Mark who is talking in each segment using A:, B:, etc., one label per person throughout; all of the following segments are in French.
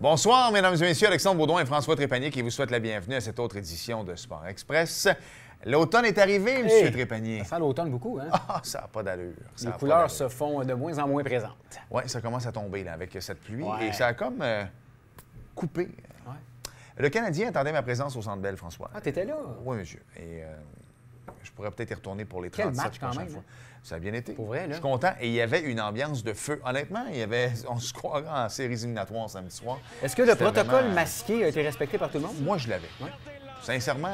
A: Bonsoir, mesdames et messieurs. Alexandre Baudouin et François Trépanier qui vous souhaitent la bienvenue à cette autre édition de Sport Express. L'automne est arrivé, M. Trépanier.
B: Ça sent l'automne beaucoup, hein?
A: Ah, ça n'a pas d'allure.
B: Les couleurs se font de moins en moins présentes.
A: Oui, ça commence à tomber là, avec cette pluie
B: Ouais.
A: et ça a comme coupé.
B: Ouais.
A: Le Canadien attendait ma présence au Centre Bell, François.
B: Ah, t'étais là?
A: Oui, monsieur. Et je pourrais peut-être y retourner pour les
B: Quel
A: 37
B: match, quand
A: prochaines
B: même,
A: fois.
B: hein?
A: Ça a bien été.
B: Pour vrai, là?
A: Je suis content. Et il y avait une ambiance de feu. Honnêtement, on se croirait en séries éliminatoires samedi soir.
B: Est-ce que le
A: C'était
B: protocole
A: vraiment-
B: masqué a été respecté par tout le monde?
A: Moi, je l'avais.
B: Ouais.
A: Sincèrement,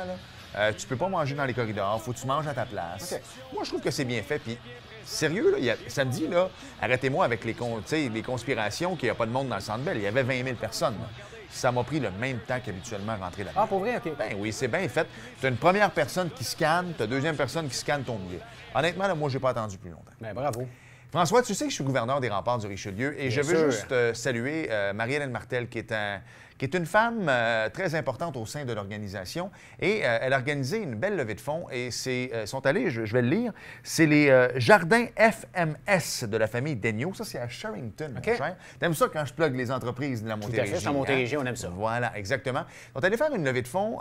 A: là, tu peux pas manger dans les corridors. Faut que tu manges à ta place.
B: OK.
A: Moi, je trouve que c'est bien fait. Puis, sérieux, là, samedi, là, arrêtez-moi avec les conspirations qu'il n'y a pas de monde dans le Centre Bell. Il y avait 20 000 personnes. Là. Ça m'a pris le même temps qu'habituellement rentrer là-dedans.
B: Ah, pour vrai? OK.
A: Ben oui, c'est bien fait. Tu as une première personne qui scanne, tu as une deuxième personne qui scanne ton billet. Honnêtement, là, moi, j'ai pas attendu plus longtemps.
B: Ben bravo.
A: François, tu sais que je suis gouverneur des Remparts du Richelieu et je veux
B: sûr.
A: juste saluer Marie-Hélène Martel, qui est une femme très importante au sein de l'organisation. Et elle a organisé une belle levée de fonds et sont allés, je vais le lire, c'est les jardins FMS de la famille Daigneault. Ça, c'est à Sherrington, mon
B: OK.
A: cher. T'aimes ça quand je plug les entreprises de la
B: Tout à
A: Montérégie?
B: fait, c'est en Montérégie, on aime ça.
A: Voilà, exactement. Ils sont allés faire une levée de fonds.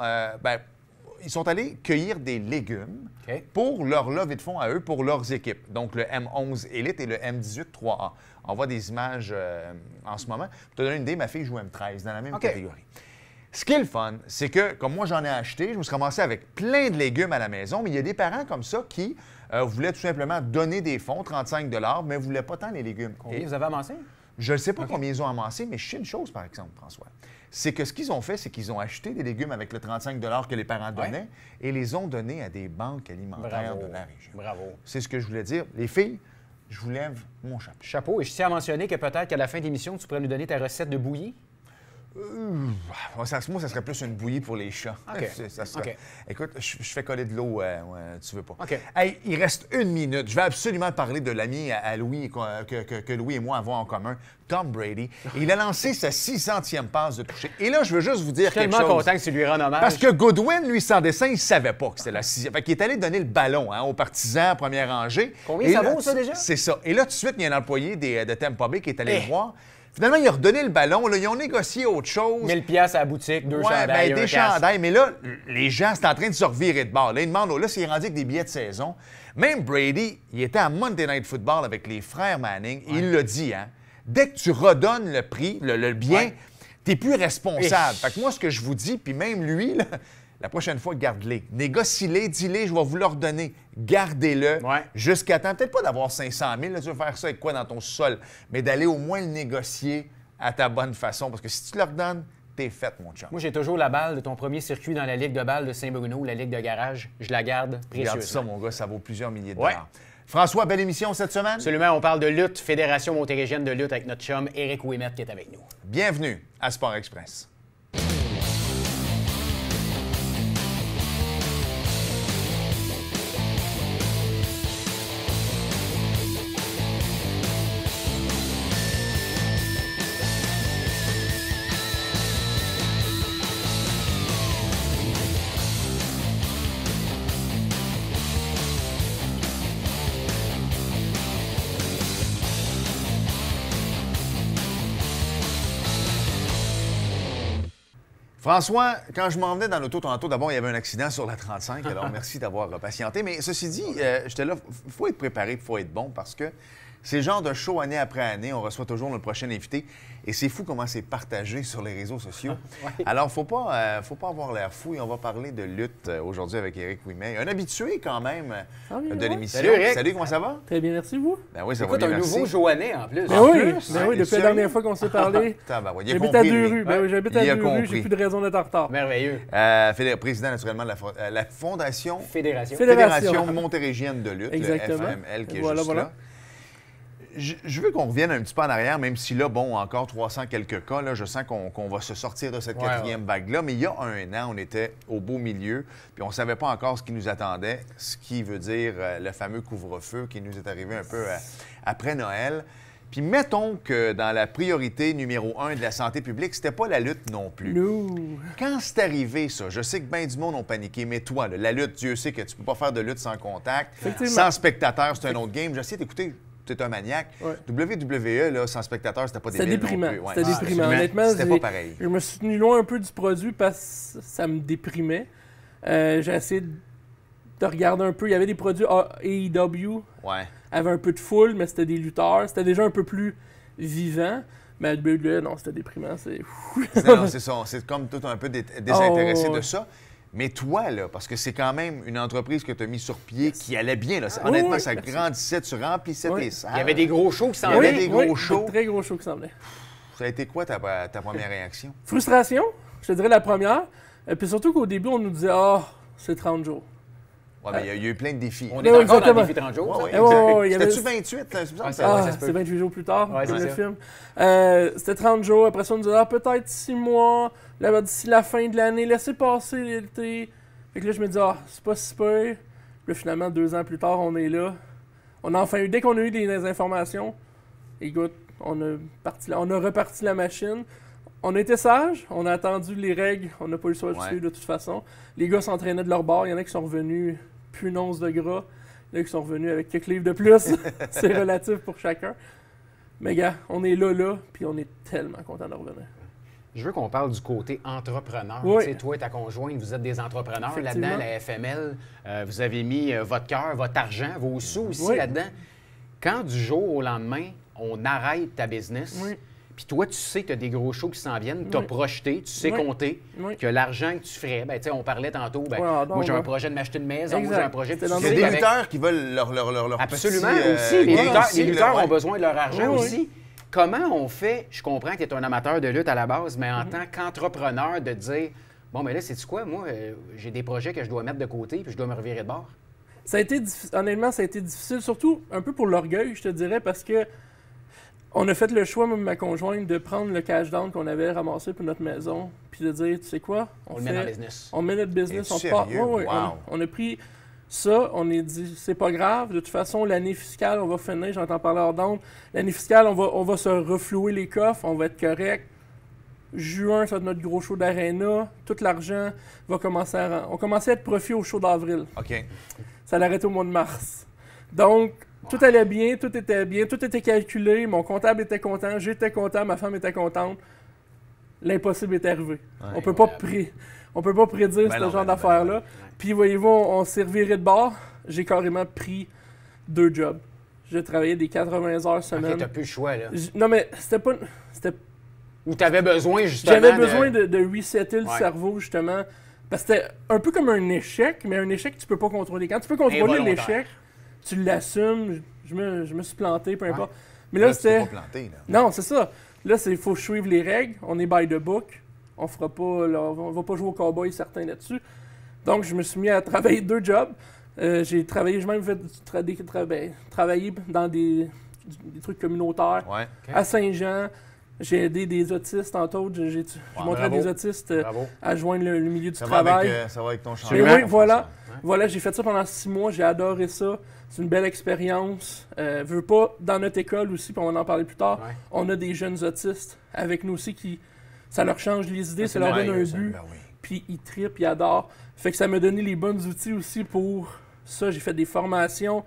A: Ils sont allés cueillir des légumes
B: OK.
A: pour leur levée de fonds à eux, pour leurs équipes. Donc, le M11 Elite et le M18 3A. On voit des images en ce moment. Pour te donner une idée, ma fille joue M13 dans la même
B: OK.
A: catégorie. Ce qui est le fun, c'est que, comme moi, j'en ai acheté, je me suis ramassé avec plein de légumes à la maison, mais il y a des parents comme ça qui voulaient tout simplement donner des fonds, 35 mais ne voulaient pas tant les légumes.
B: Combien
A: Et
B: vous avez avancé?
A: je ne sais pas combien ils ont amassé, mais je sais une chose, par exemple, François. C'est que ce qu'ils ont fait, c'est qu'ils ont acheté des légumes avec le 35 que les parents donnaient et les ont donnés à des banques alimentaires
B: Bravo.
A: de la région.
B: Bravo.
A: C'est ce que je voulais dire. Les filles, je vous lève mon chapeau.
B: Chapeau. Et je tiens à mentionner que peut-être qu'à la fin de l'émission, tu pourrais nous donner ta recette de bouillie.
A: Moi, ça serait plus une bouillie pour les chats.
B: OK.
A: Ça serait-
B: OK.
A: Écoute, je fais coller de l'eau, tu veux pas.
B: OK.
A: Hey, il reste une minute. Je vais absolument parler de l'ami à Louis que Louis et moi avons en commun, Tom Brady. Il a lancé sa 600e passe de toucher. Et là, je veux juste vous dire
B: Je suis
A: quelque
B: tellement
A: chose.
B: content que tu lui rendes hommage.
A: Parce que Goodwin, lui, sans dessin, il ne savait pas que c'était la 6e. Fait qu'il est allé donner le ballon aux partisans à première rangée.
B: Combien
A: Et
B: ça
A: là,
B: vaut, ça, déjà?
A: C'est ça. Et là, tout de suite, il y a un employé de Tampa Bay qui est allé
B: Eh.
A: le voir. Finalement, il a redonné le ballon. Là, ils ont négocié autre chose.
B: 1000 piastres à la boutique, deux
A: Ouais,
B: chandails,
A: ben,
B: un
A: des
B: casque.
A: chandails. Mais là, les gens, c'est en train de se revirer de bord. Là, ils demandent, là, c'est rendu avec des billets de saison. Même Brady, il était à Monday Night Football avec les frères Manning. Et il l'a dit, hein. Dès que tu redonnes le prix, le bien,
B: Ouais.
A: t'es plus responsable.
B: Et-
A: Fait que moi, ce que je vous dis, puis même lui, là, la prochaine fois, garde-les. Négocie-les, dis-les, je vais vous leur donner. Gardez-le
B: Ouais.
A: jusqu'à temps. Peut-être pas d'avoir 500 000, là, tu veux faire ça avec quoi dans ton sol, mais d'aller au moins le négocier à ta bonne façon. Parce que si tu leur donnes, t'es fait, mon chum.
B: Moi, j'ai toujours la balle de ton premier circuit dans la Ligue de balle de Saint-Bruno, la Ligue de garage. Je la garde
A: Regarde
B: précieusement.
A: ça, mon gars, ça vaut plusieurs milliers de
B: Ouais.
A: dollars. François, belle émission cette semaine.
B: Absolument, on parle de lutte, Fédération montérégienne de lutte avec notre chum Éric Ouimet qui est avec nous.
A: Bienvenue à Sport Express. François, quand je m'en venais dans l'auto tantôt, d'abord, il y avait un accident sur la 35, alors merci d'avoir patienté. Mais ceci dit, j'étais là, il faut être préparé, il faut être bon, parce que c'est le genre de show année après année, on reçoit toujours notre prochain invité, et c'est fou comment c'est partagé sur les réseaux sociaux.
B: Ouais.
A: Alors, faut pas avoir l'air fou, et on va parler de lutte aujourd'hui avec Éric Ouimet, un habitué quand même
C: Salut,
A: de
C: ouais.
A: l'émission.
B: Salut, Éric.
A: Salut, comment ça va?
C: Très bien, merci vous.
A: Ben oui, ça
B: Écoute,
A: va bien,
B: un
A: merci.
B: nouveau Joannais en plus.
C: Ben
A: En
C: oui,
A: plus?
C: ben oui,
A: T'es
C: depuis la
A: sérieux?
C: dernière fois qu'on s'est parlé.
A: Tabarouette, il a
C: J'habite à
A: compris,
C: deux
A: lui.
C: rues. Ben oui, j'habite à
A: Il a
C: deux rues,
A: compris.
C: j'ai plus de raison d'être en retard.
B: Merveilleux.
A: Président naturellement de la Fondation
B: Fédération.
A: Fédération montérégienne de lutte,
C: Exactement.
A: le FML, qui est
C: Voilà,
A: juste
C: voilà.
A: là. Je veux qu'on revienne un petit peu en arrière, même si là, bon, encore 300 quelques cas, là, je sens qu'on va se sortir de cette
B: Ouais,
A: quatrième vague-là. Mais il y a un an, on était au beau milieu, puis on ne savait pas encore ce qui nous attendait, ce qui veut dire le fameux couvre-feu qui nous est arrivé un peu après Noël. Puis mettons que dans la priorité numéro 1 de la santé publique, c'était pas la lutte non plus.
C: Nous.
A: Quand c'est arrivé, ça, je sais que bien du monde ont paniqué, mais toi, là, la lutte, Dieu sait que tu peux pas faire de lutte sans contact,
C: Effectivement.
A: sans spectateurs, c'est un autre game. J'essaie d'écouter tu es un maniaque.
C: Ouais.
A: WWE, là, sans spectateurs, c'était pas
C: C'était
A: débile
C: déprimant.
A: non plus. Ouais,
C: C'était déprimant.
A: absolument.
C: Honnêtement,
A: C'était pas pareil.
C: je me suis tenu loin un peu du produit parce que ça me déprimait. J'ai essayé de regarder un peu. Il y avait des produits AEW,
A: Ouais.
C: avait un peu de foule, mais c'était des lutteurs. C'était déjà un peu plus vivant. Mais à WWE, non, c'était déprimant.
A: Non, c'est ça. C'est comme tout un peu désintéressé
C: Oh,
A: de
C: ouais.
A: ça. Mais toi, là, parce que c'est quand même une entreprise que tu as mis sur pied qui allait bien. Là. Honnêtement,
C: oui,
A: ça
C: merci.
A: grandissait, tu remplissais
C: Oui.
A: tes salles.
B: Il y avait des gros shows qui s'en
A: Il y avait
B: venaient.
A: des gros
C: Oui,
A: shows.
C: de très gros shows qui s'en venaient.
A: Ça a été quoi ta première réaction?
C: Frustration, je te dirais la première. Puis surtout qu'au début, on nous disait « Ah, c'est 30 jours ».
A: Ouais, mais il y a eu plein de défis.
B: On
C: Ouais,
B: est encore dans
C: exactement.
B: le défi 30 jours.
A: Ouais,
B: ça?
A: ouais,
C: Eh, ouais,
A: exact.
C: ouais, il y avait-
A: C'était-tu 28? Là? C'est bizarre,
B: Ouais,
A: ça.
C: Ah,
B: ça se peut.
C: c'est 28 jours plus tard,
B: Ouais,
C: comme
B: c'est
C: le
B: ça.
C: film. C'était 30 jours. Après ça, on nous disait peut-être 6 mois. Là, d'ici la fin de l'année, laissez passer l'été. Fait que là, je me dis c'est pas si peu. Puis là, finalement, 2 ans plus tard, on est là. On a enfin eu, dès qu'on a eu des informations, écoute, on a reparti la machine. On a été sages, on a attendu les règles, on n'a pas eu le choix de
A: Ouais.
C: suivre de toute façon. Les gars s'entraînaient de leur bord, il y en a qui sont revenus plus une once de gras, il y en a qui sont revenus avec quelques livres de plus. C'est relatif pour chacun. Mais gars, on est là, puis on est tellement content de revenir.
B: Je veux qu'on parle du côté entrepreneur.
C: Oui.
B: Tu sais, toi et ta conjointe, vous êtes des entrepreneurs
C: Effectivement.
B: là-dedans, la FML. Vous avez mis votre cœur, votre argent, vos sous aussi
C: Oui.
B: là-dedans. Quand du jour au lendemain, on arrête ta business,
C: Oui.
B: puis toi, tu sais que tu as des gros shows qui s'en viennent, tu as
C: Oui.
B: projeté, tu sais
C: Oui.
B: compter,
C: Oui.
B: que l'argent que tu ferais, ben, tu sais, on parlait tantôt, ben,
C: Ouais,
B: moi
C: donc,
B: j'ai un
C: ouais.
B: projet de m'acheter une maison, moi
C: Exact.
B: j'ai un projet de
C: C'était dans
A: Il y a
C: nos
A: des
C: avec-
A: lutteurs qui veulent leur
B: Absolument,
A: petit,
B: aussi. Les
A: gain
B: lutteurs,
A: aussi,
B: les
A: là,
B: lutteurs
A: ouais.
B: ont besoin de leur argent
C: Oui, oui.
B: aussi. Comment on fait, je comprends que tu es un amateur de lutte à la base, mais
C: Mhm.
B: en tant qu'entrepreneur, de dire, bon, mais là, c'est-tu quoi, moi, j'ai des projets que je dois mettre de côté, puis je dois me revirer de bord.
C: Ça a été honnêtement, ça a été difficile, surtout un peu pour l'orgueil, je te dirais, parce que on a fait le choix, moi et ma conjointe, de prendre le cash down qu'on avait ramassé pour notre maison, puis de dire, tu sais quoi,
B: On le met dans le business.
C: On met notre business,
A: Es-tu
C: on part.
A: sérieux?
C: Ouais, ouais,
A: Wow.
C: on a pris ça, on est dit, c'est pas grave, de toute façon, l'année fiscale, on va finir, j'entends parler hors d'onde. L'année fiscale, on va se reflouer les coffres, on va être correct. Juin, ça va être notre gros show d'Arena. Tout l'argent va commencer à... On commençait à être profit au show d'avril.
A: OK.
C: Ça l'arrêtait au mois de mars. Donc, tout allait bien, tout était calculé. Mon comptable était content, j'étais content, ma femme était contente. L'impossible est arrivé. On peut pas prédire
A: Ben
C: ce
A: non,
C: genre
A: ben non,
C: d'affaires-là.
A: ben non.
C: Puis, voyez-vous, on s'est reviré de bord. J'ai carrément pris 2 jobs. J'ai travaillé des 80 heures
B: OK,
C: semaine.
B: t'as plus le choix, là.
C: Non, mais c'était pas...
B: Ou t'avais besoin, justement,
C: J'avais besoin de resetter le
B: Ouais.
C: cerveau, justement. Parce que c'était un peu comme un échec, mais un échec que tu peux pas contrôler. Quand tu peux contrôler
B: Involontaire.
C: l'échec, tu l'assumes. Je me suis planté, peu importe. Mais
A: Là,
C: là,
A: tu t'es
C: c'était...
A: pas planté, là.
C: Non, c'est ça. Là, il faut suivre les règles. On est by the book. On fera pas... là, on va pas jouer au cowboy, certain là-dessus. Donc, je me suis mis à travailler 2 jobs. J'ai travaillé... J'ai même fait travailler dans des trucs communautaires.
A: Ouais.
C: À Saint-Jean, j'ai aidé des autistes, entre autres. Je montrais
B: bravo.
C: des autistes
B: Bravo.
C: à joindre le milieu du
A: Ça va
C: travail.
A: ça va avec ton
C: Mais
A: changement.
C: oui, voilà. Voilà, j'ai fait ça pendant 6 mois. J'ai adoré ça. C'est une belle expérience. Veux pas, dans notre école aussi, puis on va en parler plus tard,
B: Ouais.
C: on a des jeunes autistes avec nous aussi qui... Ça leur change les idées, ça
B: c'est
C: leur donne un
B: merveilleux, ça.
C: but.
A: Ben oui.
C: Puis ils trippent, ils adorent. Fait que ça m'a donné les bons outils aussi pour ça. J'ai fait des formations.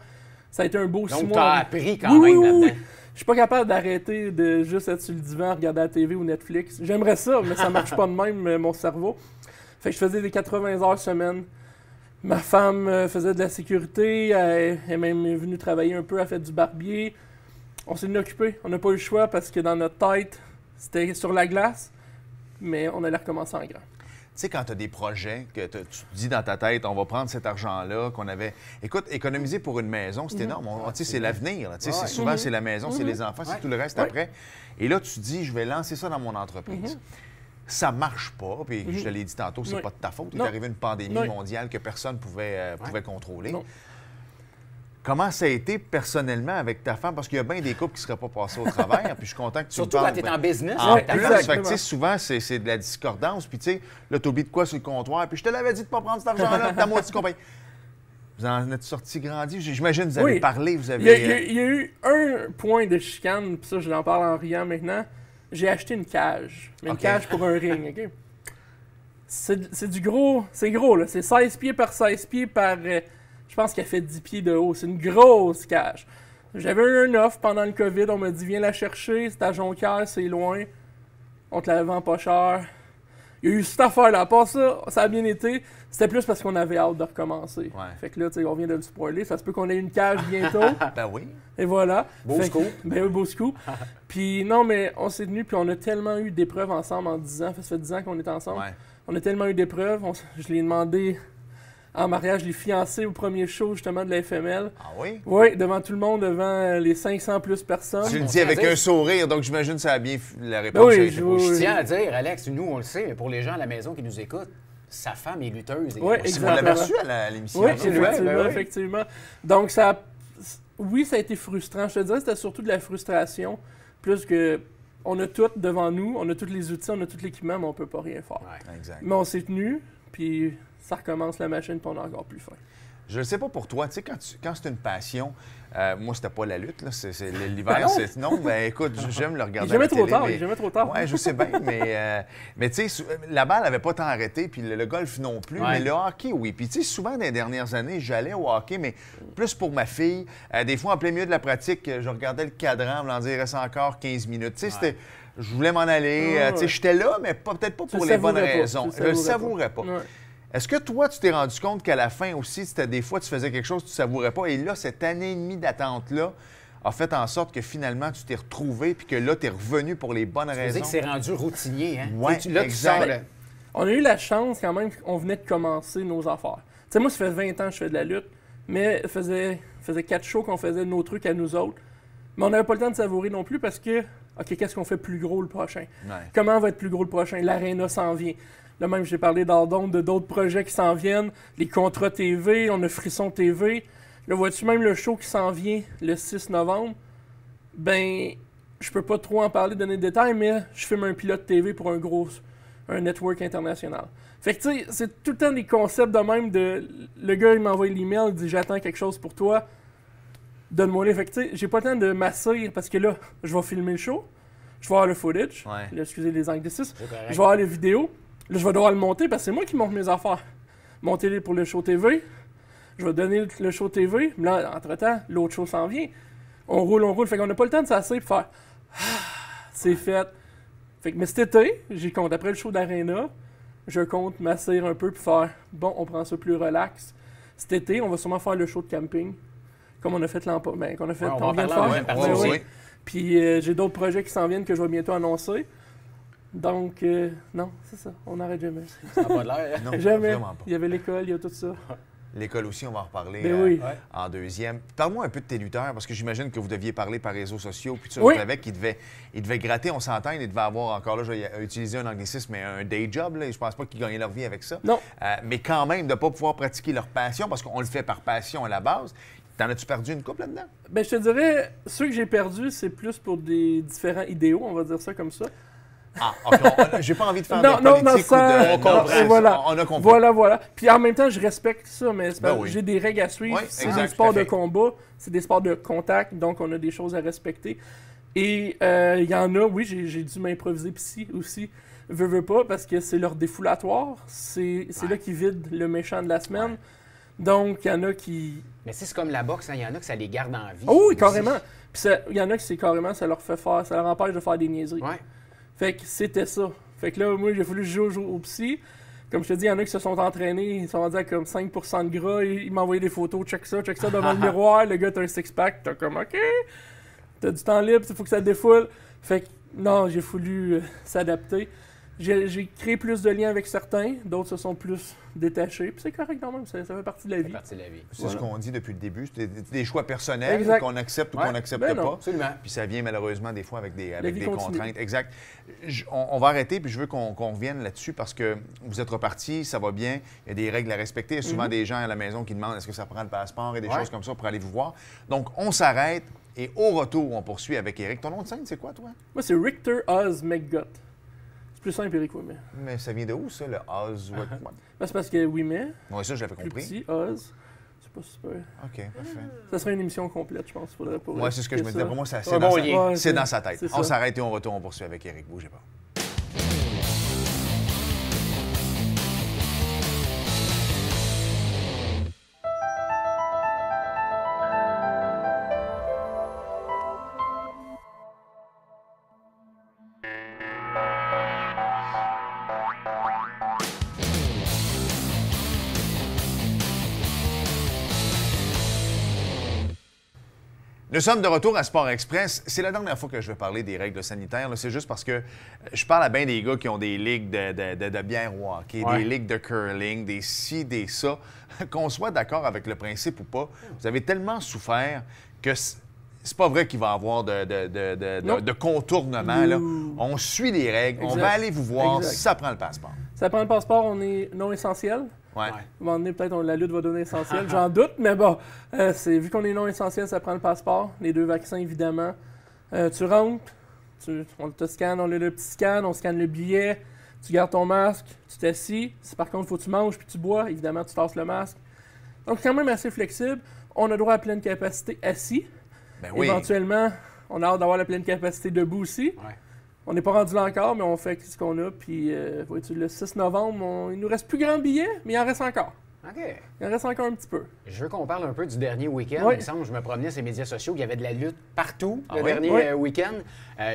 C: Ça a été un beau 6
B: Donc,
C: mois.
B: t'as appris quand
C: Oui,
B: même
C: oui, oui.
B: là-dedans.
C: Je suis pas capable d'arrêter de juste être sur le divan, regarder la TV ou Netflix. J'aimerais ça, mais ça marche pas de même, mon cerveau. Fait que je faisais des 80 heures semaine. Ma femme faisait de la sécurité. Elle est même venue travailler un peu, elle fait du barbier. On s'est occupé. On n'a pas eu le choix parce que dans notre tête, c'était sur la glace. Mais on allait recommencer en grand.
A: Tu sais, quand tu as des projets, que tu te dis dans ta tête, on va prendre cet argent-là qu'on avait. Écoute, économiser pour une maison, c'est énorme. Tu sais, c'est l'avenir. là. Tu sais,
B: Ouais.
A: souvent, c'est la maison, c'est les enfants, c'est
B: Ouais.
A: tout le reste
C: Ouais.
A: après. Et là, tu te dis, je vais lancer ça dans mon entreprise. Ça marche pas, puis je te l'ai dit tantôt, c'est
C: Ouais.
A: pas de ta faute. Il est
C: Non.
A: arrivé une pandémie
C: Non.
A: mondiale que personne pouvait contrôler.
C: Non.
A: Comment ça a été personnellement avec ta femme? Parce qu'il y a bien des couples qui ne seraient pas passés au travers. Puis je suis content que tu
B: Surtout
A: me
B: quand
A: parles.
B: t'es en business.
A: En
B: avec ta
A: plus,
B: femme.
A: fait que, tu sais,
C: Exactement.
A: souvent, c'est de la discordance. Puis, tu sais, là, t'oublies de quoi sur le comptoir. Puis, je te l'avais dit de ne pas prendre cet argent-là, ta moitié compagnie. Vous en êtes sortis grandis. J'imagine que vous avez
C: Oui.
A: parlé, vous
C: Il y, a,
A: avez.
C: il y a eu un point de chicane, puis ça, je l'en parle en riant maintenant. J'ai acheté une cage. Mais une
A: OK.
C: cage pour un ring, OK? C'est du gros. C'est gros, là. C'est 16 pieds par 16 pieds par. Je pense qu'elle fait 10 pieds de haut. C'est une grosse cage. J'avais un offre pendant le COVID, on m'a dit viens la chercher, c'est à Jonquière, c'est loin, on te la vend pas cher. Il y a eu cette affaire-là. À part ça, ça a bien été. C'était plus parce qu'on avait hâte de recommencer.
A: Ouais.
C: Fait que là, tu sais, on vient de le spoiler. Ça se peut qu'on ait une cage bientôt.
A: Ben oui.
C: Et voilà.
B: Beau
C: Fait
B: scoop.
C: Ben oui, beau scoop. Puis non, mais on s'est tenus, puis on a tellement eu d'épreuves ensemble en 10 ans. Ça fait 10 ans qu'on est ensemble.
A: Ouais.
C: On a tellement eu d'épreuves. Je l'ai demandé en mariage, je l'ai fiancé au premier show, justement, de la FML.
A: Ah oui?
C: Oui, devant tout le monde, devant les 500 plus personnes.
A: Tu le
B: On
A: dis
B: tient à
A: avec
B: dire-
A: un sourire, donc j'imagine que ça a bien... La
C: Ben
A: réponse
C: oui,
A: a été positive.
B: Je tiens à dire, Alex, nous, on le sait, mais pour les gens à la maison qui nous écoutent, sa femme est lutteuse.
C: Ouais,
A: Si vous l'avez
C: exactement.
A: reçu à l'émission.
C: Oui,
A: non?
C: effectivement,
B: ben oui.
C: effectivement. Donc, ça oui, ça a été frustrant. Je te dirais que c'était surtout de la frustration, plus que on a tout devant nous, on a tous les outils, on a tout l'équipement, mais on peut pas rien faire.
B: Ouais.
A: Exact.
C: Mais on s'est tenu, puis ça recommence la machine, puis on a encore plus faim.
A: Je ne sais pas pour toi, tu sais, quand c'est une passion, moi, c'était pas la lutte, là, c'est l'hiver.
C: Ah non?
A: Non, ben écoute, j'aime le
C: Il
A: regarder
C: est jamais
A: à la
C: trop
A: télé,
C: tard,
A: mais-
C: il est jamais trop tard.
A: Oui, je sais bien, mais tu sais, la balle n'avait pas tant arrêté, puis le golf non plus,
B: Ouais.
A: mais le hockey, oui. Puis tu sais, souvent, dans les dernières années, j'allais au hockey, mais plus pour ma fille. Des fois, en plein milieu de la pratique, je regardais le cadran, me dire, il reste encore 15 minutes. Tu sais, c'était... Je voulais m'en aller,
C: Ah,
A: tu sais,
C: ouais.
A: j'étais là, mais peut-être pas
C: Tu
A: pour
C: le
A: les bonnes
C: savourais pas,
A: raisons.
C: tu
A: Je
C: le
A: le
C: savourais
A: savourais pas.
C: Ouais.
A: Est-ce que toi, tu t'es rendu compte qu'à la fin aussi, c'était des fois, tu faisais quelque chose que tu ne savourais pas, et là, cette année et demie d'attente-là a fait en sorte que finalement, tu t'es retrouvé, puis que là, tu es revenu pour les bonnes
B: Tu veux dire
A: raisons?
B: que c'est rendu routinier, hein?
A: Ouais,
B: Tu- là, tu
A: exact.
B: sors, là.
C: On a eu la chance quand même qu'on venait de commencer nos affaires. Tu sais, moi, ça fait 20 ans que je fais de la lutte, mais ça faisait 4 shows qu'on faisait nos trucs à nous autres. Mais on n'avait pas le temps de savourer non plus parce que, OK, qu'est-ce qu'on fait plus gros le prochain?
A: Ouais.
C: Comment va être plus gros le prochain? L'Arena s'en vient. Là même, j'ai parlé d'Ardon, de d'autres projets qui s'en viennent. Les contrats TV, on a Frisson TV. Là, vois-tu même le show qui s'en vient le 6 novembre? Ben, je peux pas trop en parler, donner de détails, mais je filme un pilote TV pour un network international. Fait que, tu sais, c'est tout le temps des concepts de même de... Le gars, il m'envoie l'email, il dit « J'attends quelque chose pour toi. Donne-moi les. » Fait que, tu sais, j'ai pas le temps de m'asseoir parce que là, je vais filmer le show. Je vais avoir le footage.
A: Ouais.
C: Là, excusez les anglicismes.
B: C'est correct.
C: Je vais avoir les vidéos. Là, je vais devoir le monter parce que c'est moi qui monte mes affaires. Monter pour le show TV. Je vais donner le show TV. Mais là, entre-temps, l'autre show s'en vient. On roule. Fait qu'on n'a pas le temps de s'asseoir et faire « Ah, c'est fait. » Fait que, mais cet été, j'y compte. Après le show d'Arena, je compte m'asseoir un peu puis faire « Bon, on prend ça plus relax. » Cet été, on va sûrement faire le show de camping. Comme on a fait l'an passé. Ben, qu'on a fait,
B: Ouais, on va
C: on
B: en
C: vient de
B: parler en
C: faire.
B: deuxième
A: Ouais,
B: partie
C: Ben
B: aussi.
C: oui. Puis j'ai d'autres projets qui s'en viennent que je vais bientôt annoncer. Donc, non, c'est ça. On n'arrête jamais.
B: Ça n'a pas de l'air, hein?
A: Non,
C: Jamais.
A: vraiment pas.
C: Il y avait l'école, il y a tout ça.
A: L'école aussi, on va en reparler
C: Ben oui.
B: Ouais.
A: en deuxième. Parle-moi un peu de tes lutteurs, parce que j'imagine que vous deviez parler par réseaux sociaux, puis tu
C: Oui.
A: savais qu'ils devaient gratter, on s'entend, ils devaient avoir encore, là, je vais utiliser un anglicisme, mais un day job, là, et je pense pas qu'ils gagnaient leur vie avec ça.
C: Non.
A: Mais quand même, de ne pas pouvoir pratiquer leur passion, parce qu'on le fait par passion à la base. T'en as-tu perdu une couple là-dedans?
C: Ben, je te dirais, ceux que j'ai perdus, c'est plus pour des différents idéaux, on va dire ça comme ça.
A: Ah, OK. J'ai pas envie de faire
C: Non,
A: de
C: non,
A: politique
C: ça-
A: ou de...
B: On comprend.
A: c'est
C: Voilà.
A: ça. On a compris.
C: Voilà. Puis en même temps, je respecte ça, mais c'est
A: Ben
C: parce que
A: oui.
C: j'ai des règles à suivre.
A: Oui,
C: C'est
A: exact,
C: des sports
A: tout à
C: de
A: fait.
C: combat, c'est des sports de contact, donc on a des choses à respecter. Et il y en a, oui, j'ai dû m'improviser psy aussi, veux pas, parce que c'est leur défoulatoire. C'est là qu'ils vident le méchant de la semaine.
A: Ouais.
C: Donc, il y en a qui...
B: Mais c'est comme la boxe, hein, il y en a que ça les garde en vie.
C: Oh oui,
B: aussi.
C: carrément. Puis il y en a qui c'est carrément, ça leur fait faire, ça leur empêche de faire des niaiseries.
B: Ouais.
C: Fait que c'était ça. Fait que là, moi, j'ai voulu jouer au psy. Comme je te dis, il y en a qui se sont entraînés, ils sont rendus à comme 5% de gras. Ils m'envoyaient des photos, check ça devant le miroir. Le gars, t'as un six-pack, t'as comme, OK, t'as du temps libre, il faut que ça défoule. Fait que non, j'ai voulu s'adapter. J'ai créé plus de liens avec certains, d'autres se sont plus détachés. Puis c'est correct quand même, ça fait partie de la
B: C'est
C: vie.
B: partie de la vie.
A: C'est
C: Voilà.
A: ce qu'on dit depuis le début. C'est des choix personnels
C: Exact.
A: qu'on accepte ou
B: Ouais.
A: qu'on n'accepte
C: Ben non.
A: pas.
B: Absolument.
A: Puis ça vient malheureusement des fois avec des
C: vie continue.
A: contraintes. Exact. On va arrêter, puis je veux qu'on revienne là-dessus parce que vous êtes repartis, ça va bien, il y a des règles à respecter. Il y a souvent des gens à la maison qui demandent est-ce que ça prend le passeport et des
B: Ouais.
A: choses comme ça pour aller vous voir. Donc, on s'arrête et au retour, on poursuit avec Éric. Ton nom de scène, c'est quoi, toi?
C: Moi, c'est Richter Oz McGutt. C'est plus simple, Eric Ouimet.
A: Mais ça vient de où, ça, le Oz?
C: Ben, c'est parce que Ouimet,
A: Oui, ça, je l'avais
C: plus
A: compris.
C: petit, Oz, c'est pas super.
A: OK, parfait.
C: Ça serait une émission complète, je pense. Faudrait pas.
A: Moi, c'est ce que je me disais. Pour moi, c'est
B: Un bon lien.
C: Ouais,
A: c'est dans sa tête.
C: c'est
A: On
C: ça.
A: s'arrête et on retourne, on poursuit avec Éric. Bougez pas. Nous sommes de retour à Sport Express. C'est la dernière fois que je vais parler des règles sanitaires. C'est juste parce que je parle à bien des gars qui ont des ligues de bière au hockey, des ligues de curling, des ci, des ça. Qu'on soit d'accord avec le principe ou pas, vous avez tellement souffert que c'est pas vrai qu'il va y avoir de contournement. Là. On suit les règles, on va aller vous voir, ça prend le passeport.
C: Ça prend le passeport, on est non essentiel.
A: Ouais.
C: À un moment donné, peut-être la lutte va donner essentiel, j'en doute, mais bon, vu qu'on est non essentiel, ça prend le passeport. Les 2 vaccins, évidemment. Tu rentres, on te scanne, on a le petit scan, on scanne le billet, tu gardes ton masque, tu t'assis. Si par contre, il faut que tu manges puis tu bois, évidemment, tu tasses le masque. Donc, quand même assez flexible. On a droit à pleine capacité assis.
A: Ben oui.
C: Éventuellement, on a hâte d'avoir la pleine capacité debout aussi.
B: Ouais.
C: On n'est pas rendu là encore, mais on fait ce qu'on a. Puis, vois-tu, le 6 novembre, il nous reste plus grand billet, mais il en reste encore.
B: OK.
C: Il en reste encore un petit peu.
B: Je veux qu'on parle un peu du dernier week-end.
C: Oui.
B: Il me semble, je me promenais sur les médias sociaux, il y avait de la lutte partout le
A: oui?
B: dernier week-end.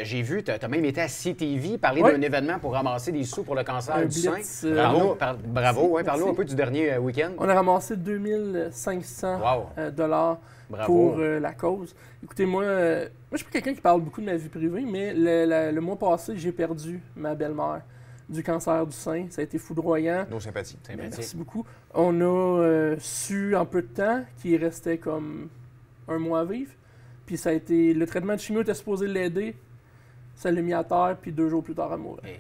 B: J'ai vu, tu as même été à CTV parler d'un événement pour ramasser des sous pour le cancer
C: Un
B: du sein.
C: blitz,
B: Bravo,
C: merci.
B: parle-nous un peu du dernier week-end.
C: On a ramassé 2500 dollars
B: Bravo.
C: pour la cause. Écoutez, moi, je suis pas quelqu'un qui parle beaucoup de ma vie privée, mais le mois passé, j'ai perdu ma belle-mère du cancer du sein. Ça a été foudroyant.
A: Nos sympathies.
C: Merci beaucoup. On a su en peu de temps qu'il restait comme un mois à vivre. Puis ça a été... Le traitement de chimio était supposé l'aider. Ça l'a mis à terre, puis 2 jours plus tard, elle mourait.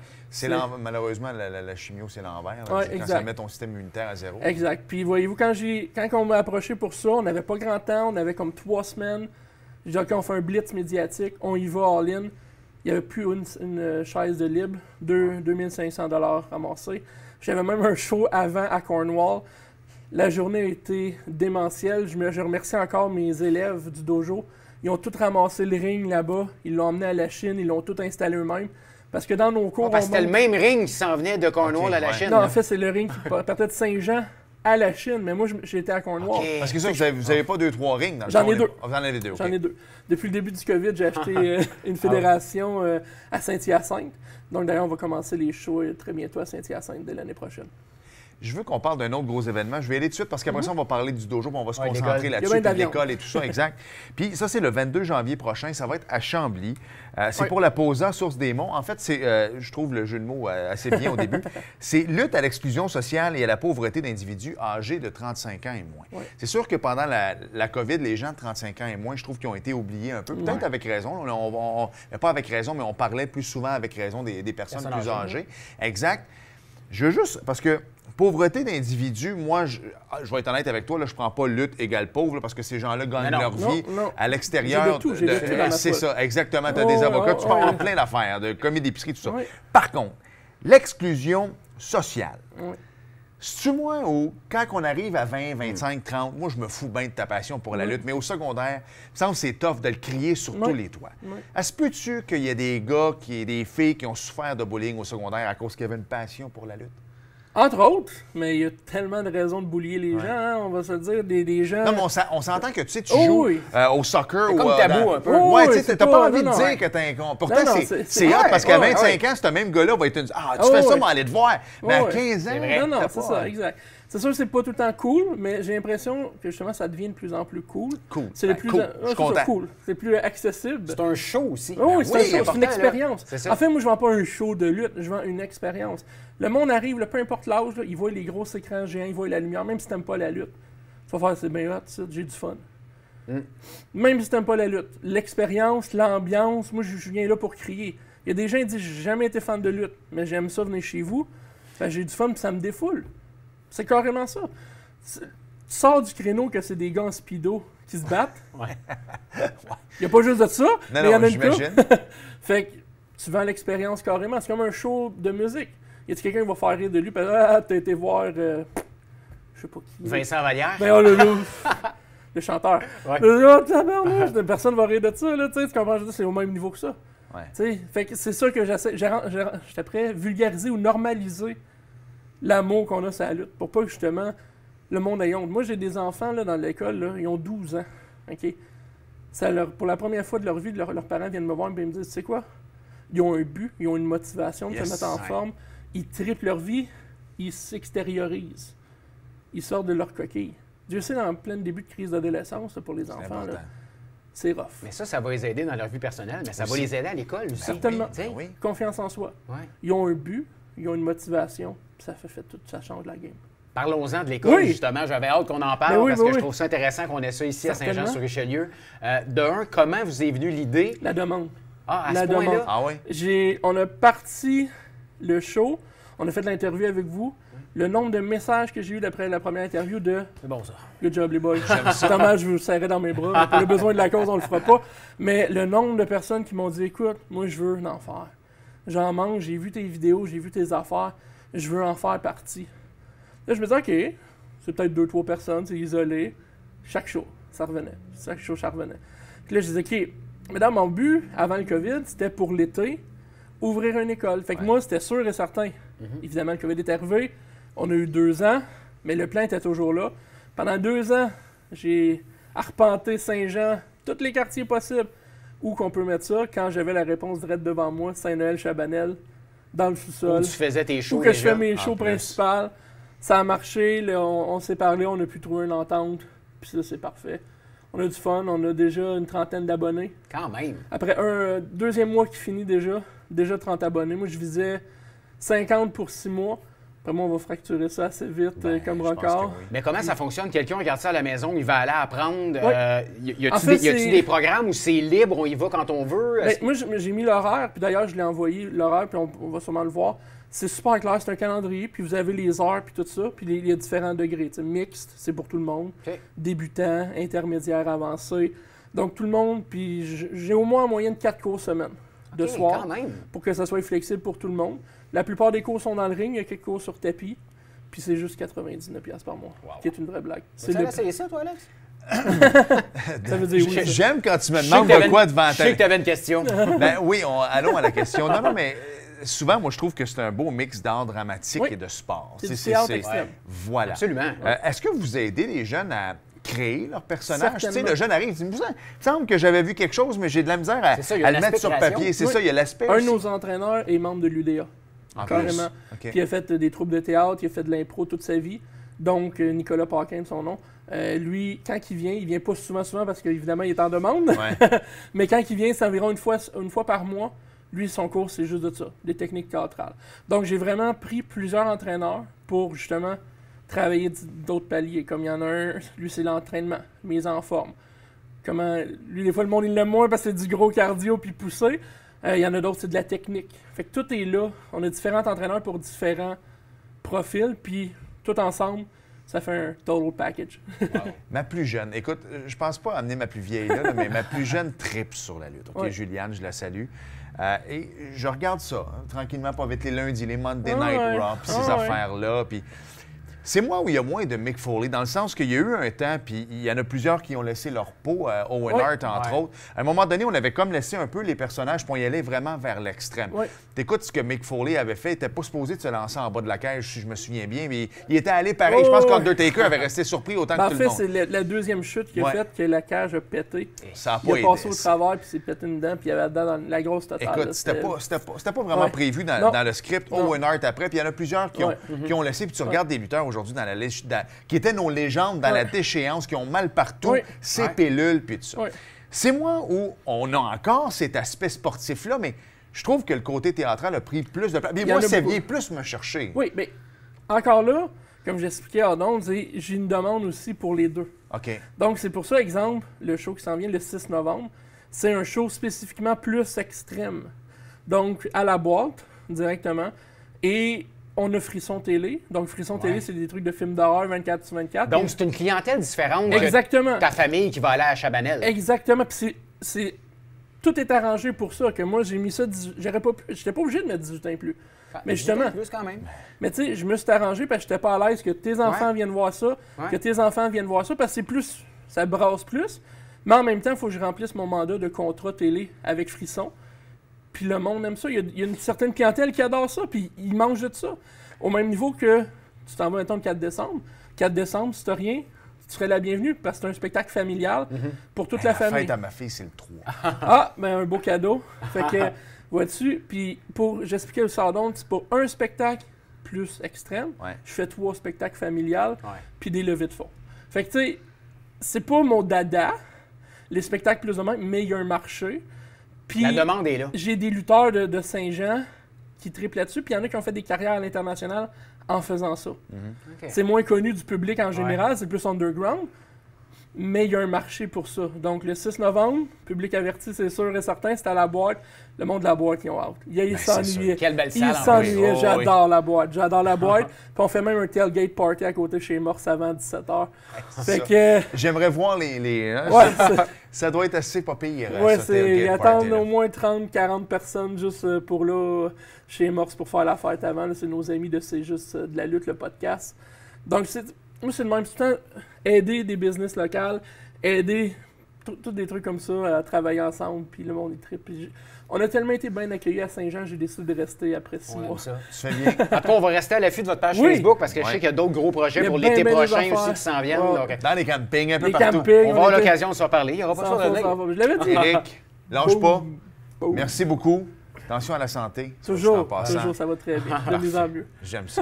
A: Malheureusement, la chimio, c'est l'envers.
C: Ouais,
A: quand
C: exact.
A: ça met ton système immunitaire à zéro.
C: Exact. Puis voyez-vous, quand on m'a approché pour ça, on n'avait pas grand temps, on avait comme 3 semaines. J'ai dit, OK, on fait un blitz médiatique, on y va all-in. Il n'y avait plus une chaise de libre, 2500 $ ramassés. J'avais même un show avant à Cornwall. La journée a été démentielle. Je remercie encore mes élèves du dojo. Ils ont tout ramassé le ring là-bas. Ils l'ont emmené à la Chine. Ils l'ont tout installé eux-mêmes. Parce que dans nos cours...
B: parce que c'était le même ring qui s'en venait de Cornwall à la Chine.
C: Non, en fait, c'est le ring qui partait de Saint-Jean à la Chine. Mais moi, j'étais à Cornwall.
B: Okay.
A: Parce que ça, vous n'avez pas 2-3 rings dans le
C: J'en ai 2.
A: Vous en avez 2, OK.
C: J'en ai 2. Depuis le début du COVID, j'ai acheté une fédération à Saint-Hyacinthe. Donc d'ailleurs, on va commencer les shows très bientôt à Saint-Hyacinthe dès l'année prochaine.
A: Je veux qu'on parle d'un autre gros événement. Je vais aller tout de suite parce qu'après ça, on va parler du dojo, puis on va se concentrer
C: Il y a
A: là-dessus,
C: bien
A: puis de
C: d'avion.
A: l'école et tout ça, exact. Puis ça, c'est le 22 janvier prochain. Ça va être à Chambly. C'est pour la POSA Source des Monts. En fait, c'est, je trouve le jeu de mots assez bien au début. C'est lutte à l'exclusion sociale et à la pauvreté d'individus âgés de 35 ans et moins.
C: Ouais.
A: C'est sûr que pendant la COVID, les gens de 35 ans et moins, je trouve qu'ils ont été oubliés un peu. Peut-être avec raison. Pas avec raison, mais on parlait plus souvent avec raison des personnes plus âgées. Exact. Je veux juste, parce que pauvreté d'individus, moi, je vais être honnête avec toi, là, je prends pas lutte égale pauvre, là, parce que ces gens-là gagnent leur vie à l'extérieur.
C: J'ai de tout.
A: C'est ça, exactement. Tu as des avocats, tu peux avoir plein d'affaires, de commis d'épicerie, tout ça.
C: Ouais.
A: Par contre, l'exclusion sociale.
C: Ouais.
A: C'est-tu moi ou quand on arrive à 20, 25, 30, moi, je me fous bien de ta passion pour la lutte, mais au secondaire, il me semble que c'est tough de le crier sur tous les toits. Est-ce que peux-tu qu'il y ait des gars, des filles qui ont souffert de bullying au secondaire à cause qu'ils avaient une passion pour la lutte?
C: Entre autres, mais il y a tellement de raisons de boulier les gens, hein, on va se le dire, des gens...
A: Non, mais on s'entend que tu sais, tu joues au soccer ou
B: comme tabou un peu.
A: Ouais, tu sais, t'as pas envie de
C: non,
A: dire que t'es un con. Pourtant,
C: Non,
A: c'est hot parce qu'à 25 ans, ce même gars-là va être une... Ah, tu fais ça, mais aller te voir. Mais à 15 ans...
C: Non, c'est ça, exact. C'est sûr que c'est pas tout le temps cool, mais j'ai l'impression que justement, ça devient de plus en plus cool.
A: Cool.
C: C'est le plus...
A: cool. Je suis content.
C: Cool. C'est plus accessible.
B: C'est un show aussi.
C: Oui, c'est un show,
B: important,
C: c'est une expérience.
B: C'est ça.
C: En fait, moi, je vends pas un show de lutte, je vends une expérience. Le monde arrive, là, peu importe l'âge, là, il voit les gros écrans géants, il voit la lumière, même si t'aimes pas la lutte. Tu vas faire, c'est bien hot, ça, j'ai du fun. Même si t'aimes pas la lutte. L'expérience, l'ambiance, moi, je viens là pour crier. Il y a des gens qui disent, j'ai jamais été fan de lutte, mais j'aime ça venir chez vous. Ben, j'ai du fun, puis ça me défoule. C'est carrément ça. Tu sors du créneau que c'est des gars en speedo qui se battent. Il n'y a pas juste de ça, mais il y en a une couple. Fait que tu vends l'expérience carrément. C'est comme un show de musique. Y a-t-il quelqu'un qui va faire rire de lui? T'as été voir, je sais pas qui.
B: Vincent Vallière.
C: Ben, oh, le chanteur. Personne va rire de ça, là, tu comprends? Je dis, c'est au même niveau que ça. Fait que c'est sûr que j'étais prêt à vulgariser ou normaliser l'amour qu'on a sur la lutte, pour pas que justement le monde ait honte. Moi, j'ai des enfants là, dans l'école, là, ils ont 12 ans. OK? Pour la première fois de leur vie, leurs parents viennent me voir et me disent, tu sais quoi? Ils ont un but, ils ont une motivation de se mettre en forme. Ils triplent leur vie, ils s'extériorisent. Ils sortent de leur coquille. Dieu sait, dans plein début de crise d'adolescence, pour les enfants, là, c'est rough.
B: Mais ça va les aider dans leur vie personnelle, mais ça va les aider à l'école aussi.
C: Certainement.
B: Tu sais.
A: Oui.
C: Confiance en soi.
B: Ouais.
C: Ils ont un but, ils ont une motivation, puis ça fait tout, ça change la game.
B: Parlons-en de l'école,
C: Oui.
B: justement. J'avais hâte qu'on en parle
C: Ben oui,
B: parce
C: ben
B: que je
C: oui.
B: trouve ça intéressant qu'on ait ça ici à
C: Certainement.
B: Saint-Jean-sur-Richelieu. Comment vous est venue l'idée?
C: La demande.
B: Ah, à
C: La
B: ce point-là?
C: demande.
A: Ah oui?
C: On a parti le show, on a fait de l'interview avec vous. Le nombre de messages que j'ai eu après la première interview de
B: C'est bon, ça.
C: Good job, les boys. Justement, je vous serrais dans mes bras. Pour le besoin de la cause, on le fera pas. Mais le nombre de personnes qui m'ont dit écoute, moi, je veux en faire. J'en manque, j'ai vu tes vidéos, j'ai vu tes affaires, je veux en faire partie. Là, je me dis OK, c'est peut-être 2-3 personnes, c'est isolé. Chaque show, ça revenait. Chaque show, ça revenait. Puis là, je disais OK, mesdames, mon but, avant le COVID, c'était pour l'été, ouvrir une école. Fait que moi, c'était sûr et certain. Évidemment, le COVID est arrivé. On a eu 2 ans, mais le plan était toujours là. Pendant 2 ans, j'ai arpenté Saint-Jean, tous les quartiers possibles. Où qu'on peut mettre ça, quand j'avais la réponse directe devant moi, Saint-Noël-Chabanel, dans le
B: Où
C: sous-sol.
B: tu faisais tes shows
C: Où que je
B: déjà?
C: fais mes shows principales. Ça a marché, là, on s'est parlé, on a pu trouver une entente, puis ça, c'est parfait. On a du fun, on a déjà une 30aine d'abonnés.
B: Quand même.
C: Après un deuxième mois qui finit déjà 30 abonnés. Moi, je visais 50 pour 6 mois. Après moi, on va fracturer ça assez vite comme
A: Je pense
C: record.
A: que oui.
B: Mais comment ça fonctionne? Quelqu'un regarde ça à la maison, il va aller apprendre.
C: Oui.
B: Y
C: En
B: a-tu
C: fait,
B: des
C: c'est-
B: programmes où c'est libre, on y va quand on veut?
C: Ben, moi, j'ai mis l'horaire, puis d'ailleurs, je l'ai envoyé, l'horaire, puis on va sûrement le voir. C'est super clair, c'est un calendrier, puis vous avez les heures, puis tout ça, puis il y a différents degrés. Tu sais, mixte, c'est pour tout le monde.
B: OK.
C: Débutant, intermédiaire, avancé. Donc, tout le monde, puis j'ai au moins en moyenne 4 cours semaine de
B: OK,
C: soir
B: quand même.
C: pour que ça soit flexible pour tout le monde. La plupart des cours sont dans le ring, il y a quelques cours sur tapis, puis c'est juste 99$ par mois,
B: Wow.
C: qui est une vraie blague.
B: Tu as essayé ça, toi, Alex?
C: Ça veut dire oui. ça.
A: J'aime quand tu me
B: Je sais
A: demandes
B: que t'avais
A: de quoi
B: une-
A: devant
B: Je sais
A: ta...
B: que tu avais une question.
A: Ben oui, allons à la question. Non, mais souvent, moi, je trouve que c'est un beau mix d'art dramatique
C: Oui.
A: et de sport.
C: C'est du théâtre extrême.
A: Voilà.
B: Absolument.
A: Est-ce que vous aidez les jeunes à créer leur personnage? Tu sais,
C: Certainement.
A: le jeune arrive, il dit, il me semble que j'avais vu quelque chose, mais j'ai de la misère à,
B: C'est ça, il y a
A: à le
B: l'aspect
A: mettre sur
B: création.
A: papier. C'est
C: Oui.
A: ça, il y a l'aspect
C: Un de
A: aussi.
C: nos entraîneurs est membre de l'UDA.
A: En
C: Carrément.
A: plus.
C: Puis
A: OK.
C: il a fait des troupes de théâtre, il a fait de l'impro toute sa vie. Donc, Nicolas Paquin, de son nom. Lui, quand il vient pas souvent parce qu'évidemment, il est en demande.
A: Ouais.
C: Mais quand il vient, c'est environ une fois par mois. Lui, son cours, c'est juste de ça, des techniques théâtrales. Donc, j'ai vraiment pris plusieurs entraîneurs pour justement travailler d'autres paliers. Comme il y en a un, lui, c'est l'entraînement, mise en forme. Lui, des fois, le monde, il l'aime moins parce que c'est du gros cardio puis poussé. Il y en a d'autres, c'est de la technique. Fait que tout est là. On a différents entraîneurs pour différents profils, puis tout ensemble, ça fait un total package.
A: Ma plus jeune, écoute, je pense pas amener ma plus vieille là, mais ma plus jeune tripe sur la lutte. OK,
C: Ouais.
A: Juliane, je la salue. Et je regarde ça, tranquillement, pas vite les lundis, les Monday
C: Ah
A: Night
C: ouais.
A: Raw, puis
C: Ah
A: ces
C: ouais.
A: affaires-là. Puis c'est moi où il y a moins de Mick Foley, dans le sens qu'il y a eu un temps, puis il y en a plusieurs qui ont laissé leur peau, Owen
C: Ouais.
A: Hart, entre
B: Ouais.
A: autres. À un moment donné, on avait comme laissé un peu les personnages pour y aller vraiment vers l'extrême.
C: Ouais.
A: T'écoutes ce que Mick Foley avait fait, il n'était pas supposé de se lancer en bas de la cage, si je me souviens bien, mais il était allé pareil. Je pense
C: Oh,
A: qu'Undertaker avait resté surpris autant
C: Ben, en
A: que tout
C: fait,
A: le monde.
C: c'est la deuxième chute qu'il a
A: Ouais.
C: faite que la cage a pété.
A: Ça n'a
C: Il
A: pas
C: a passé
A: aidé.
C: au travers, puis s'est pété une dent, puis il y avait dedans dans la grosse totale.
A: Écoute,
C: là,
A: c'était pas vraiment
C: Ouais.
A: prévu
C: Non.
A: dans le script.
C: Non.
A: Owen Hart après, puis il y en a plusieurs qui ont,
C: Ouais.
A: qui ont laissé. Puis tu regardes des lutteurs aujourd'hui dans la liste, qui étaient nos légendes dans la
C: Ouais.
A: déchéance, qui ont mal partout,
C: Ouais.
A: ces
B: Ouais.
A: pilules, puis tout ça.
C: Ouais.
A: C'est moi où on a encore cet aspect sportif-là, mais je trouve que le côté théâtral a pris plus de place. Mais
C: Il y en
A: moi,
C: a
A: ça
C: beaucoup.
A: vient plus me chercher.
C: Oui, mais encore là, comme j'expliquais à Don, j'ai une demande aussi pour les deux.
A: OK.
C: Donc, c'est pour ça, exemple, le show qui s'en vient le 6 novembre, c'est un show spécifiquement plus extrême. Donc, à la boîte, directement. Et on a Frisson Télé. Donc, Frisson Télé, c'est des trucs de films d'horreur 24/24.
B: Donc, c'est une clientèle différente
C: Exactement.
B: que ta famille qui va aller à Chabanel.
C: Exactement. Puis tout est arrangé pour ça. Que moi, j'ai mis ça. J'étais pas obligé de mettre 18 ans et plus. Mais justement.
B: Plus quand même.
C: Mais tu sais, je me suis arrangé parce que j'étais pas à l'aise que tes enfants
B: Ouais.
C: viennent voir ça,
B: Ouais.
C: que tes enfants viennent voir ça, parce que c'est plus. Ça brasse plus. Mais en même temps, il faut que je remplisse mon mandat de contrat télé avec Frisson. Puis le monde aime ça. Il y a une certaine clientèle qui adore ça, puis ils mangent de ça. Au même niveau que tu t'en vas, mettons, le 4 décembre. 4 décembre, si t'as rien, tu serais la bienvenue, parce que c'est un spectacle familial pour toute la famille.
A: fête à ma fille, c'est le 3.
C: Ah, ben un beau cadeau. Fait que, vois-tu, puis j'expliquais le Sardon, c'est pour un spectacle plus extrême.
A: Ouais.
C: Je fais 3 spectacles familiales,
B: Ouais.
C: puis des levées de fonds. Fait que, tu sais, c'est pas mon dada, les spectacles plus ou moins, mais il y a un marché. Puis,
B: La demande est là.
C: j'ai des lutteurs de Saint-Jean qui triplent là-dessus, puis il y en a qui ont fait des carrières à l'international en faisant ça.
B: OK.
C: C'est moins connu du public en général, c'est plus underground, mais il y a un marché pour ça. Donc, le 6 novembre, public averti, c'est sûr et certain, c'est à la boîte. Le monde de la boîte, ils ont hâte. Ils s'ennuyaient.
B: Quelle belle
C: Ils
B: salle, en
C: s'ennuyaient.
A: plus. Oh,
C: J'adore la boîte. J'adore la boîte. Puis on fait même un tailgate party à côté chez Morse avant 17h. Fait que...
A: J'aimerais voir les hein,
C: Ouais,
A: ça doit être assez pas pire.
C: ouais,
A: ça, tailgate
C: ils
A: party,
C: attendent
A: là.
C: au moins 30-40 personnes juste pour là, chez Morse pour faire la fête avant. Là, c'est nos amis de C'est juste de la lutte, le podcast. Donc, moi, c'est le même. C'est tout le temps aider des business locales, aider tous des trucs comme ça à travailler ensemble, puis le monde est trip. On a tellement été bien accueillis à Saint-Jean, j'ai décidé de rester après 6
B: On
C: mois.
B: aime ça.
A: Tu fais bien.
B: En tout cas, on va rester à l'affût de votre page
C: Oui.
B: Facebook parce que je
A: Ouais.
B: sais qu'il y a d'autres gros projets
C: Il y a
B: pour
C: bien,
B: l'été
C: bien des
B: prochain
C: affaires.
B: aussi qui s'en viennent.
C: Ouais.
B: Donc,
A: Dans les campings, un peu
C: Les
A: partout.
C: campings,
B: on va avoir
C: était-
B: l'occasion de se reparler. Il n'y aura pas
C: Sans
B: ça de
C: faute, sans faute. Je l'avais dit.
A: Éric, lâche pas.
C: Boum.
A: Merci beaucoup. Attention à la santé.
C: Toujours,
A: En passant.
C: toujours, ça va très bien. De mieux en mieux.
A: J'aime ça.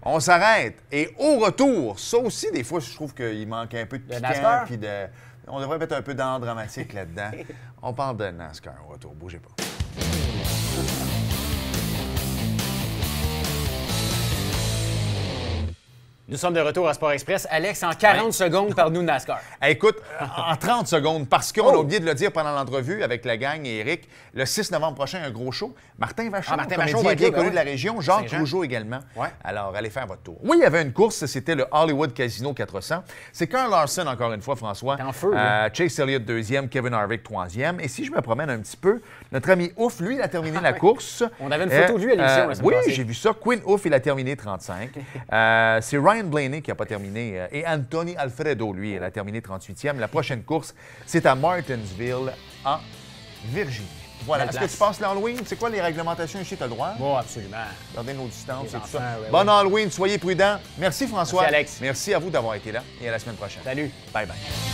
A: On s'arrête. Et au retour, ça aussi, des fois, je trouve qu'il manque un peu de piquant.
B: NASCAR?
A: Puis on devrait mettre un peu d'art dramatique là-dedans. On parle de NASCAR au retour. Bougez pas.
B: Nous sommes de retour à Sport Express. Alex, en 40 secondes, parle-nous de NASCAR.
A: Écoute, en 30 secondes, parce qu'on a oublié de le dire pendant l'entrevue avec la gang et Eric, le 6 novembre prochain, un gros show. Martin Vachon,
B: Martin
A: comédien
B: Vachon va être
A: bien
B: là,
A: connu
B: ben
A: de la région. Jacques
B: Saint-Jean.
A: Rougeau également.
B: Ouais.
A: Alors, allez faire votre tour. Oui, il y avait une course, c'était le Hollywood Casino 400. C'est Carl Larson, encore une fois, François.
B: T'es en feu, là.
A: Chase Elliott, deuxième. Kevin Harvick, troisième. Et si je me promène un petit peu, notre ami Ouf, lui, il a terminé la course.
B: On avait une photo de lui à l'émission la semaine
A: Oui,
B: passée.
A: j'ai vu ça. Quinn Ouf, il a terminé 35. C'est Ryan Blaney qui n'a pas terminé. Et Anthony Alfredo, lui, il a terminé 38e. La prochaine course, c'est à Martinsville, en Virginie. Voilà.
B: Belle
A: Est-ce que
B: place.
A: tu passes l'Halloween? C'est quoi les réglementations ici? Tu as le droit?
B: Bon, absolument.
A: Gardez nos distances
B: Les
A: et tout
B: enfants,
A: ça.
B: ouais,
A: Bon
B: ouais.
A: Halloween, soyez prudents. Merci François.
B: Merci, Alex.
A: Merci à vous d'avoir été là et à la semaine prochaine.
B: Salut.
A: Bye bye.